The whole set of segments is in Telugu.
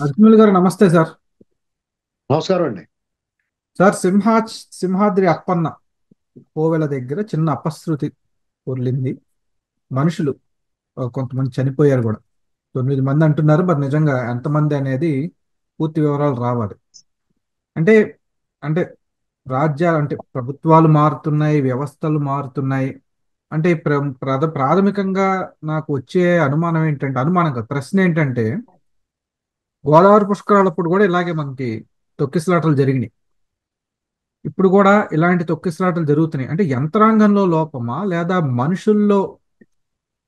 అజ్మల్ గారు నమస్తే సార్. నమస్కారం అండి. సార్ సింహాద్రి అప్పన్న కోవెల దగ్గర చిన్న అపశృతి పొర్లింది. మనుషులు కొంతమంది చనిపోయారు కూడా. 9 మంది అంటున్నారు, మరి నిజంగా ఎంతమంది అనేది పూర్తి వివరాలు రావాలి. అంటే అంటే రాజ్యాలు అంటే ప్రభుత్వాలు మారుతున్నాయి, వ్యవస్థలు మారుతున్నాయి. అంటే ప్రాథమికంగా నాకు వచ్చే అనుమానం ఏంటంటే, అనుమానం కాదు, ప్రశ్న ఏంటంటే, గోదావరి పుష్కరాలప్పుడు కూడా ఇలాగే మనకి తొక్కిసలాటలు జరిగినాయి. ఇప్పుడు కూడా ఇలాంటి తొక్కిసలాటలు జరుగుతున్నాయి. అంటే యంత్రాంగంలో లోపమా లేదా మనుషుల్లో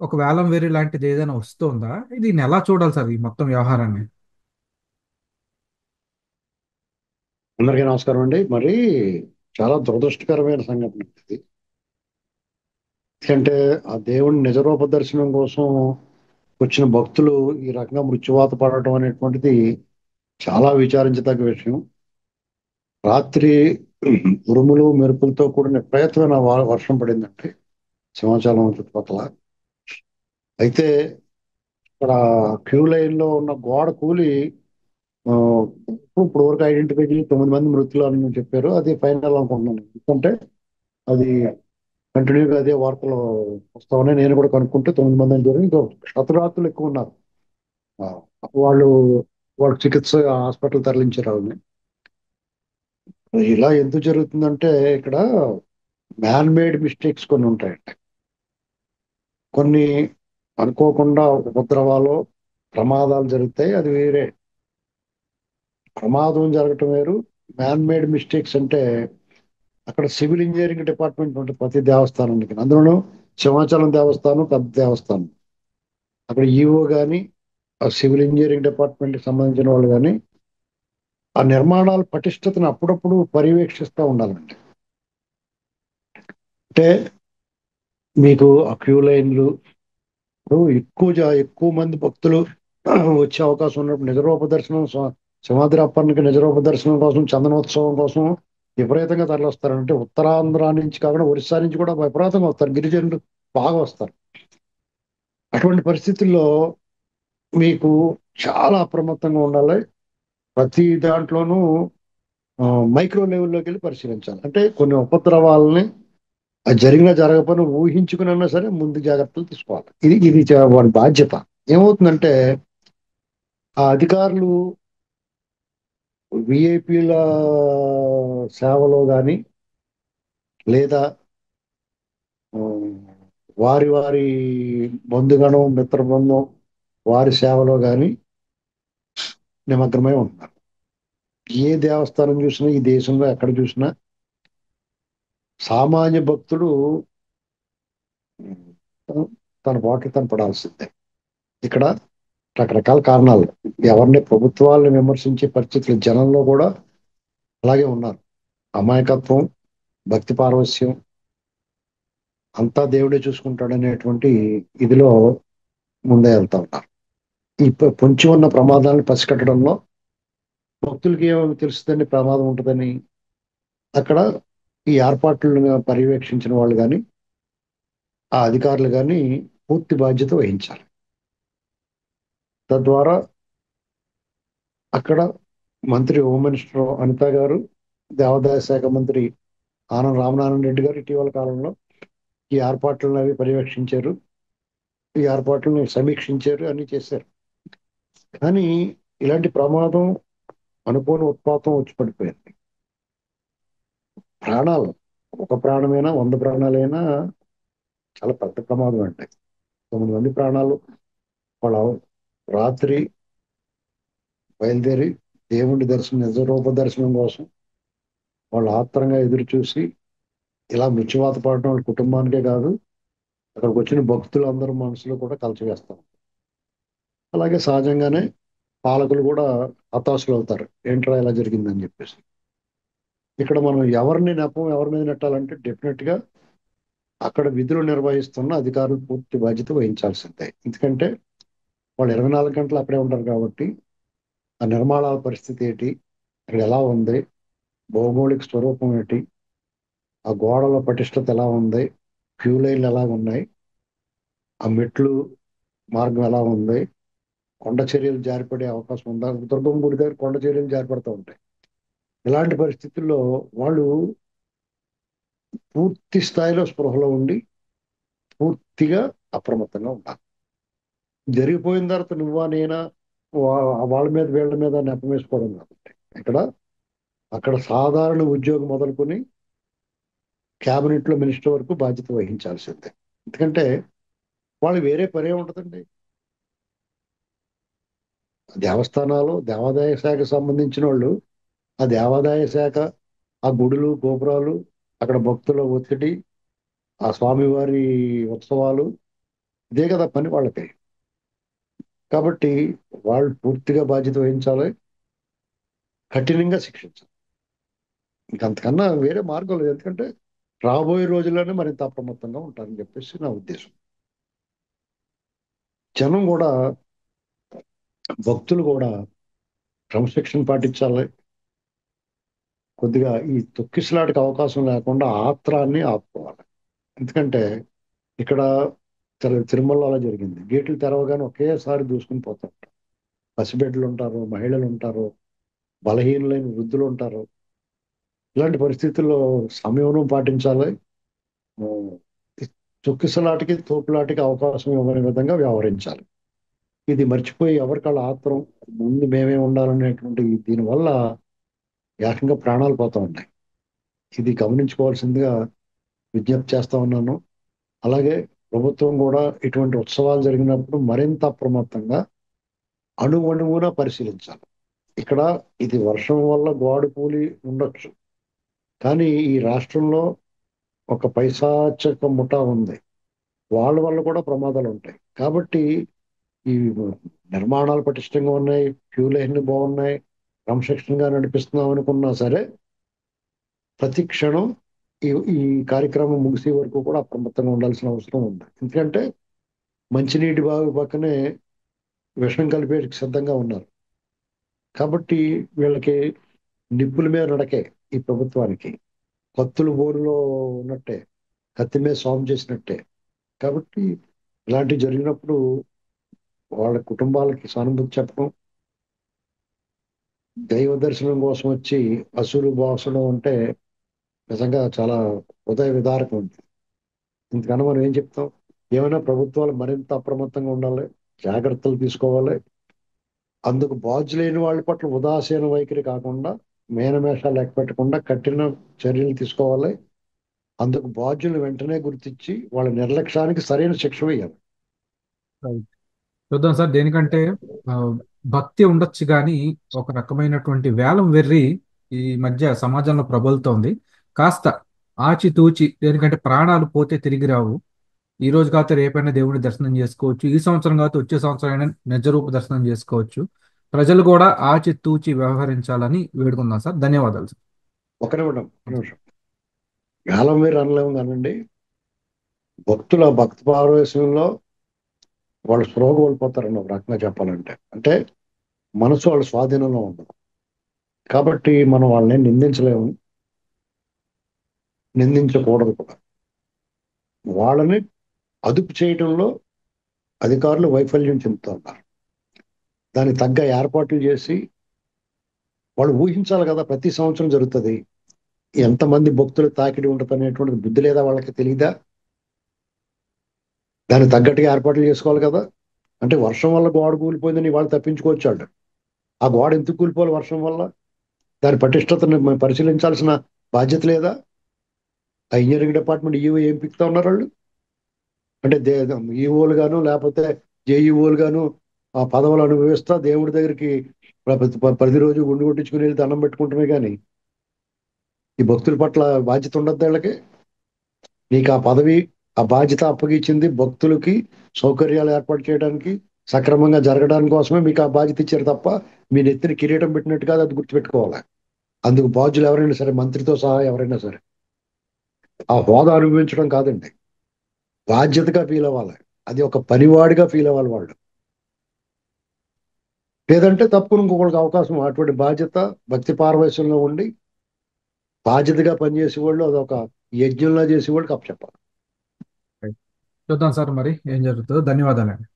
ఒక వేలం వేరి లాంటిది ఏదైనా వస్తుందా? దీన్ని ఎలా చూడాలి సార్, ఈ మొత్తం వ్యవహారాన్ని? అందరికీ నమస్కారం అండి. మరి చాలా దురదృష్టకరమైన సంఘటన ఇది. ఎందుకంటే ఆ దేవుని నిజరూప దర్శనం కోసం వచ్చిన భక్తులు ఈ రకంగా మృత్యువాత పడటం అనేటువంటిది చాలా విచారించదగ్గ విషయం. రాత్రి ఉరుములు మెరుపులతో కూడిన విపరీతమైన వర్షం పడిందంటే సింహాచలం చుట్టుపక్కల. అయితే ఇక్కడ క్యూ లైన్ లో ఉన్న గోడ కూలి ఆ, ఇప్పుడు వరకు ఐడెంటిఫై చేసి 9 మంది మృతులు అని చెప్పారు. అది ఫైనల్ అనుకుంటున్నాను. ఎందుకంటే అది కంటిన్యూగా అదే వార్తలు వస్తా ఉన్నాయి. నేను కూడా కనుక్కుంటే 9 మంది అని జరిగింది. ఇంకా శతరాత్రులు ఎక్కువ ఉన్నారు. ఆ, వాళ్ళు వాళ్ళ చికిత్స హాస్పిటల్ తరలించారు వాళ్ళని. ఇలా ఎందుకు జరుగుతుందంటే ఇక్కడ మ్యాన్ మేడ్ మిస్టేక్స్ కొన్ని ఉంటాయండి. కొన్ని అనుకోకుండా ఉపద్రవాలు, ప్రమాదాలు జరుగుతాయి. అది వేరే. ప్రమాదం జరగటం వేరు. మ్యాన్ మేడ్ మిస్టేక్స్ అంటే అక్కడ సివిల్ ఇంజనీరింగ్ డిపార్ట్మెంట్ ఉంటుంది ప్రతి దేవస్థానానికి. అందులోనూ సింహాచలం దేవస్థానం పెద్ద దేవస్థానం. అక్కడ ఈఓ కానీ ఆ సివిల్ ఇంజనీరింగ్ డిపార్ట్మెంట్ కి సంబంధించిన వాళ్ళు కానీ ఆ నిర్మాణాల పటిష్టతను అప్పుడప్పుడు పర్యవేక్షిస్తూ ఉండాలండి. అంటే మీకు ఆ క్యూ లైన్లు ఎక్కువ మంది భక్తులు వచ్చే అవకాశం ఉన్నప్పుడు నిజరూప దర్శనం సింహాద్రి అప్పన్నకి నిజరూప దర్శనం కోసం, చందనోత్సవం కోసం విపరీతంగా తరలిస్తారు. అంటే ఉత్తరాంధ్ర నుంచి కాకుండా ఒరిస్సా నుంచి కూడా విపరీతంగా వస్తారు. గిరిజనులు బాగా వస్తారు. అటువంటి పరిస్థితుల్లో మీకు చాలా అప్రమత్తంగా ఉండాలి. ప్రతి దాంట్లోనూ మైక్రో లెవెల్లోకి వెళ్ళి పరిశీలించాలి. అంటే కొన్ని ఉపద్రవాలని అది జరిగినా జరగకపోయినా ఊహించుకున్నా సరే ముందు జాగ్రత్తలు తీసుకోవాలి. ఇది వాడి బాధ్యత. ఏమవుతుందంటే ఆ అధికారులు విఐపీల సేవలో కానీ లేదా ఆ, వారి వారి బంధుగణం మిత్ర బృందం వారి సేవలో కానీ నిమగ్నమై ఉంటున్నారు. ఏ దేవస్థానం చూసినా ఈ దేశంలో ఎక్కడ చూసినా సామాన్య భక్తుడు తన బాటలు తను పడాల్సిందే. ఇక్కడ రకరకాల కారణాలు. ఎవరిని ప్రభుత్వాలను విమర్శించే పరిస్థితులు జనంలో కూడా అలాగే ఉన్నారు. అమాయకత్వం, భక్తి పారవస్యం, అంతా దేవుడే చూసుకుంటాడనేటువంటి ఇదిలో ముందే వెళ్తా ఉన్నారు. ఈ పొంచి ఉన్న ప్రమాదాలను పసిగట్టడంలో భక్తులకి ఏమో తెలుస్తుందని ప్రమాదం ఉంటుందని అక్కడ ఈ ఏర్పాట్లను పర్యవేక్షించిన వాళ్ళు కానీ ఆ అధికారులు కానీ పూర్తి బాధ్యత వహించాలి. తద్వారా అక్కడ మంత్రి హోమ్ మినిస్టర్ అనిత గారు, దేవాదాయ శాఖ మంత్రి ఆనం రామనారాయణ రెడ్డి గారు ఇటీవల కాలంలో ఈ ఏర్పాట్లను అవి పర్యవేక్షించారు. ఈ ఏర్పాట్లను సమీక్షించారు, అన్ని చేశారు. కానీ ఇలాంటి ప్రమాదం, అనుకోని ఉత్పాతం వచ్చి పడిపోయింది. ప్రాణాలు, ఒక ప్రాణమైనా 100 ప్రాణాలైనా చాలా పెద్ద ప్రమాదం అండి. 9 మంది ప్రాణాలు. వాళ్ళ రాత్రి బయలుదేరి దేవుడి దర్శనం, నిజ రూప దర్శనం కోసం వాళ్ళు ఆత్రంగా ఎదురు చూసి ఇలా మృత్యువాత పడడం వాళ్ళ కుటుంబానికే కాదు, అక్కడికి వచ్చిన భక్తులందరూ మనసులో కూడా కలచివేస్తాం. అలాగే సహజంగానే పాలకులు కూడా హతాశులు అవుతారు. ఏంట్రా ఇలా జరిగిందని చెప్పేసి. ఇక్కడ మనం ఎవరిని నెపం ఎవరి మీద నెట్టాలంటే డెఫినెట్ గా అక్కడ విధులు నిర్వహిస్తున్న అధికారులు పూర్తి బాధ్యత వహించాల్సిందే. ఎందుకంటే వాళ్ళు 24 గంటలు అక్కడే ఉంటారు కాబట్టి ఆ నిర్మాణాల పరిస్థితి ఏంటి, అక్కడ ఎలా ఉంది, భౌగోళిక స్వరూపం ఏంటి, ఆ గోడల పటిష్టత ఎలా ఉంది, క్యూ లైన్లు ఎలా ఉన్నాయి, ఆ మెట్లు మార్గం ఎలా ఉంది, కొండ చర్యలు జారిపడే అవకాశం ఉందా? దుర్గం గుడి దగ్గర కొండ చర్యలు జారిపడుతూ ఉంటాయి. ఇలాంటి పరిస్థితుల్లో వాళ్ళు పూర్తి స్థాయిలో స్పృహలో ఉండి పూర్తిగా అప్రమత్తంగా ఉండాలి. జరిగిపోయిన తర్వాత నువ్వా నేనా వాళ్ళ మీద వీళ్ళ మీద నెపం వేసుకోవడం కాబట్టి ఇక్కడ అక్కడ సాధారణ ఉద్యోగం మొదలుకొని క్యాబినెట్ లో మినిస్టర్ వరకు బాధ్యత వహించాల్సిందే. ఎందుకంటే వాళ్ళు వేరే పనే ఉంటుందండి. దేవస్థానాలు దేవాదాయ శాఖకు సంబంధించిన వాళ్ళు ఆ దేవాదాయ శాఖ, ఆ గుడులు గోపురాలు, అక్కడ భక్తుల ఒత్తిడి, ఆ స్వామివారి ఉత్సవాలు, ఇదే కదా పని వాళ్ళకి. కాబట్టి వాళ్ళు పూర్తిగా బాధ్యత వహించాలి, కఠినంగా శిక్షించాలి. ఇంకంతకన్నా వేరే మార్గం లేదు. ఎందుకంటే రాబోయే రోజుల్లోనే మరింత అప్రమత్తంగా ఉంటారని చెప్పేసి నా ఉద్దేశం. జనం కూడా, భక్తులు కూడా క్రమశిక్షణ పాటించాలి. కొద్దిగా ఈ తొక్కిసలాటకు అవకాశం లేకుండా ఆత్రాన్ని ఆపుకోవాలి. ఎందుకంటే ఇక్కడ తిరుమలలో అలా జరిగింది. గేట్లు తెరవగానే ఒకేసారి దూసుకుని పోతారు. పసిబిడ్డలు ఉంటారు, మహిళలు ఉంటారు, బలహీనులైన వృద్ధులు ఉంటారు. ఇలాంటి పరిస్థితుల్లో సంయమనం పాటించాలి. ఆ, ఈ తొక్కిసలాటకి తోపులాటకి అవకాశం ఇవ్వని విధంగా వ్యవహరించాలి. ఇది మర్చిపోయి ఎవరికాళ్ళ ఆత్రం ముందు మేమే ఉండాలనేటువంటి దీనివల్ల ఏకంగా ప్రాణాలు పోతా ఉన్నాయి. ఇది గమనించుకోవాల్సిందిగా విజ్ఞప్తి చేస్తా ఉన్నాను. అలాగే ప్రభుత్వం కూడా ఇటువంటి ఉత్సవాలు జరిగినప్పుడు మరింత అప్రమత్తంగా అణువణువున పరిశీలించాలి. ఇక్కడ ఇది వర్షం వల్ల గోడ కూలి ఉండొచ్చు, కానీ ఈ రాష్ట్రంలో ఒక పైశాచక ముఠా ఉంది. వాళ్ళ వల్ల కూడా ప్రమాదాలు ఉంటాయి. కాబట్టి ఈ నిర్మాణాలు పటిష్టంగా ఉన్నాయి, క్యూ లైన్లు బాగున్నాయి, క్రమశిక్షణగా నడిపిస్తున్నాం అనుకున్నా సరే ప్రతి క్షణం ఈ ఈ కార్యక్రమం ముగిసే వరకు కూడా అప్రమత్తంగా ఉండాల్సిన అవసరం ఉంది. ఎందుకంటే మంచినీటి బావి పక్కనే విషం కలిపేకి సిద్ధంగా ఉన్నారు. కాబట్టి వీళ్ళకి నిప్పుల మీద నడకే ఈ ప్రభుత్వానికి. కత్తులు బోరులో ఉన్నట్టే, కత్తి మీద సాము చేసినట్టే. కాబట్టి ఇలాంటివి జరిగినప్పుడు వాళ్ళ కుటుంబాలకి సానుభూతి చెప్పడం, దైవ దర్శనం కోసం వచ్చి అసురు బాసడం అంటే నిజంగా చాలా హృదయ విదారకం ఉంది. ఇంతకన్నా మనం ఏం చెప్తాం? ఏమైనా ప్రభుత్వాలు మరింత అప్రమత్తంగా ఉండాలి, జాగ్రత్తలు తీసుకోవాలి. అందుకు బాధ్యులైన వాళ్ళ పట్ల ఉదాసీన వైఖరి కాకుండా, మేనమేషాలు లెక్క పెట్టకుండా కఠిన చర్యలు తీసుకోవాలి. అందుకు బాధ్యులు వెంటనే గుర్తించి వాళ్ళ నిర్లక్ష్యానికి సరైన శిక్ష వేయాలి. రైట్. చూద్దాం సార్. దేనికంటే ఆ, భక్తి ఉండొచ్చు కానీ ఒక రకమైనటువంటి వేలం వెర్రి ఈ మధ్య సమాజంలో ప్రబలుతోంది. కాస్త ఆచితూచి, దేనికంటే ప్రాణాలు పోతే తిరిగి రావు. ఈ రోజు కాకపోతే రేపైనా దేవుడి దర్శనం చేసుకోవచ్చు, ఈ సంవత్సరం కాకపోతే వచ్చే సంవత్సరం అయినా నిజరూప దర్శనం చేసుకోవచ్చు. ప్రజలు కూడా ఆచితూచి వ్యవహరించాలని వేడుకుందాం సార్. ధన్యవాదాలు సార్. ఒక నిమిషం, ఒక నిమిషం. వేలం వేరు అనలేము కానండి, భక్తుల భక్తి పారవేశంలో వాళ్ళు స్పృహ కోల్పోతారని ఒక రకంగా చెప్పాలంటే. అంటే మనసు వాళ్ళ స్వాధీనంలో ఉండదు. కాబట్టి మనం వాళ్ళని నిందించలేము, నిందించకూడదు కూడా. వాళ్ళని అదుపు చేయడంలో అధికారులు వైఫల్యం చెందుతున్నారు. దానికి తగ్గ ఏర్పాట్లు చేసి వాళ్ళు ఊహించాలి కదా, ప్రతి సంవత్సరం జరుగుతుంది, ఎంతమంది భక్తులు తాకిడి ఉంటుంది అనేటువంటి బుద్ధి లేదా వాళ్ళకి? తెలియదా? దానికి తగ్గట్టుగా ఏర్పాట్లు చేసుకోవాలి కదా. అంటే వర్షం వల్ల గోడ కూలిపోయిందని వాళ్ళు తప్పించుకోవచ్చాడు. ఆ గోడ ఎందుకు కూలిపోవాలి వర్షం వల్ల? దాని పటిష్టతను మనం పరిశీలించాల్సిన బాధ్యత లేదా? ఆ ఇంజనీరింగ్ డిపార్ట్మెంట్ ఈఓ ఏం పిక్తా ఉన్నారు వాళ్ళు? అంటే ఈఓలు గాను లేకపోతే జేఈఓలు గాను ఆ పదవులు అనుభవిస్తా దేవుడి దగ్గరికి ప్రతిరోజు గుండు కొట్టించుకుని వెళ్ళి దండం పెట్టుకుంటున్నాయి. కానీ ఈ భక్తుల పట్ల బాధ్యత ఉండద్దు వీళ్ళకి? నీకు ఆ పదవి, ఆ బాధ్యత అప్పగించింది భక్తులకి సౌకర్యాలు ఏర్పాటు చేయడానికి, సక్రమంగా జరగడానికి కోసమే మీకు ఆ బాధ్యత ఇచ్చారు తప్ప మీ నెత్తిని కిరీటం పెట్టినట్టు కాదు. అది గుర్తుపెట్టుకోవాలి. అందుకు బాధ్యులు ఎవరైనా సరే, మంత్రితో సహా ఎవరైనా సరే, ఆ హోదా అనుభవించడం కాదండి, బాధ్యతగా ఫీల్ అవ్వాలి. అది ఒక పనివాడిగా ఫీల్ అవ్వాలి వాళ్ళు. లేదంటే తప్పును ఇంకొకరికి అవకాశం, అటువంటి బాధ్యత భక్తి పారవశ్యంలో ఉండి బాధ్యతగా పనిచేసేవాళ్ళు అదొక యజ్ఞంలా చేసేవాళ్ళకి అప్పచెప్పాలి. రైట్. చూద్దాం సార్ మరి ఏం జరుగుతుందో. ధన్యవాదాలండి.